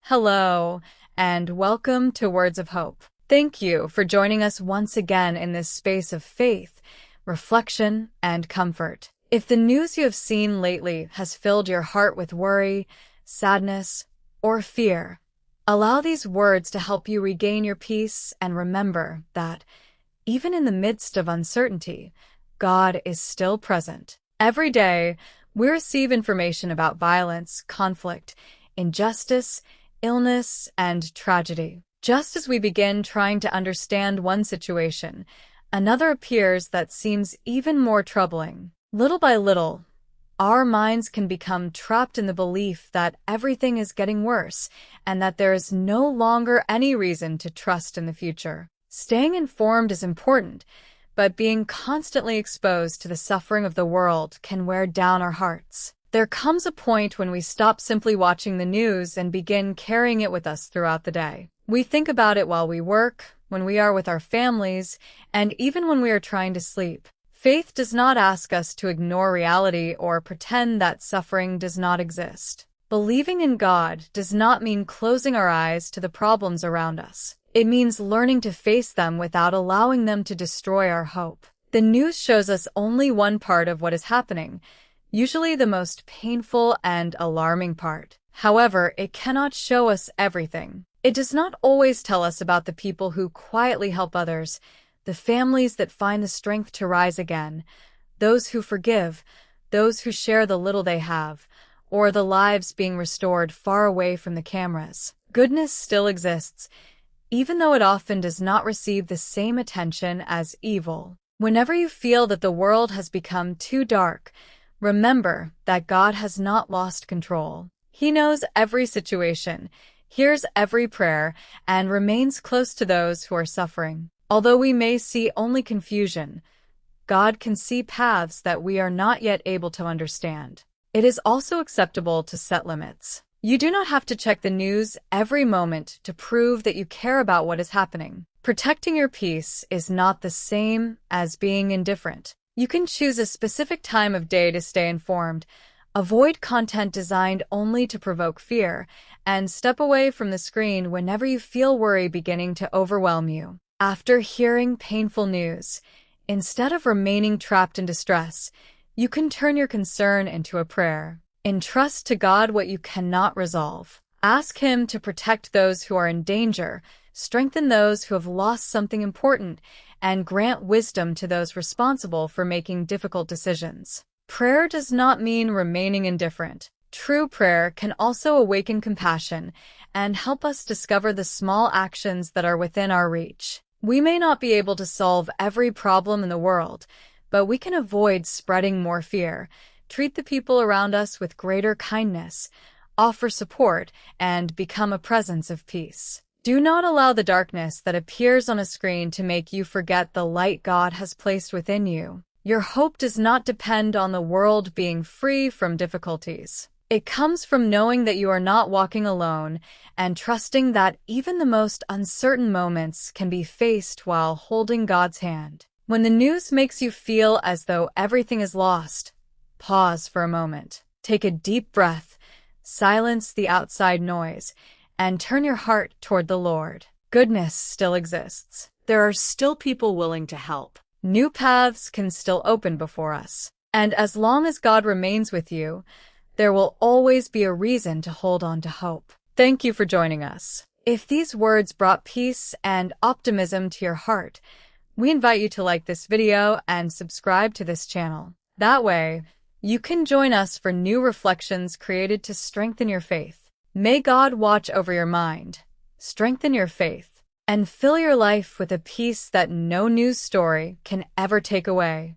Hello, and welcome to Words of Hope. Thank you for joining us once again in this space of faith, reflection, and comfort. If the news you have seen lately has filled your heart with worry, sadness, or fear, allow these words to help you regain your peace and remember that, even in the midst of uncertainty, God is still present. Every day, we receive information about violence, conflict, injustice, illness, and tragedy. Just as we begin trying to understand one situation, another appears that seems even more troubling. Little by little, our minds can become trapped in the belief that everything is getting worse and that there is no longer any reason to trust in the future. Staying informed is important, but being constantly exposed to the suffering of the world can wear down our hearts. There comes a point when we stop simply watching the news and begin carrying it with us throughout the day. We think about it while we work, when we are with our families, and even when we are trying to sleep. Faith does not ask us to ignore reality or pretend that suffering does not exist. Believing in God does not mean closing our eyes to the problems around us. It means learning to face them without allowing them to destroy our hope. The news shows us only one part of what is happening, usually the most painful and alarming part. However, it cannot show us everything. It does not always tell us about the people who quietly help others, the families that find the strength to rise again, those who forgive, those who share the little they have, or the lives being restored far away from the cameras. Goodness still exists, even though it often does not receive the same attention as evil. Whenever you feel that the world has become too dark, remember that God has not lost control. He knows every situation, hears every prayer, and remains close to those who are suffering. Although we may see only confusion, God can see paths that we are not yet able to understand. It is also acceptable to set limits. You do not have to check the news every moment to prove that you care about what is happening. Protecting your peace is not the same as being indifferent. You can choose a specific time of day to stay informed, avoid content designed only to provoke fear, and step away from the screen whenever you feel worry beginning to overwhelm you. After hearing painful news, instead of remaining trapped in distress, you can turn your concern into a prayer. Entrust to God what you cannot resolve. Ask Him to protect those who are in danger, strengthen those who have lost something important, and grant wisdom to those responsible for making difficult decisions. Prayer does not mean remaining indifferent. True prayer can also awaken compassion and help us discover the small actions that are within our reach. We may not be able to solve every problem in the world, but we can avoid spreading more fear, treat the people around us with greater kindness, offer support, and become a presence of peace. Do not allow the darkness that appears on a screen to make you forget the light God has placed within you. Your hope does not depend on the world being free from difficulties. It comes from knowing that you are not walking alone and trusting that even the most uncertain moments can be faced while holding God's hand. When the news makes you feel as though everything is lost, pause for a moment. Take a deep breath, silence the outside noise, and turn your heart toward the Lord. Goodness still exists. There are still people willing to help. New paths can still open before us. And as long as God remains with you, there will always be a reason to hold on to hope. Thank you for joining us. If these words brought peace and optimism to your heart, we invite you to like this video and subscribe to this channel. That way, you can join us for new reflections created to strengthen your faith. May God watch over your mind, strengthen your faith, and fill your life with a peace that no news story can ever take away.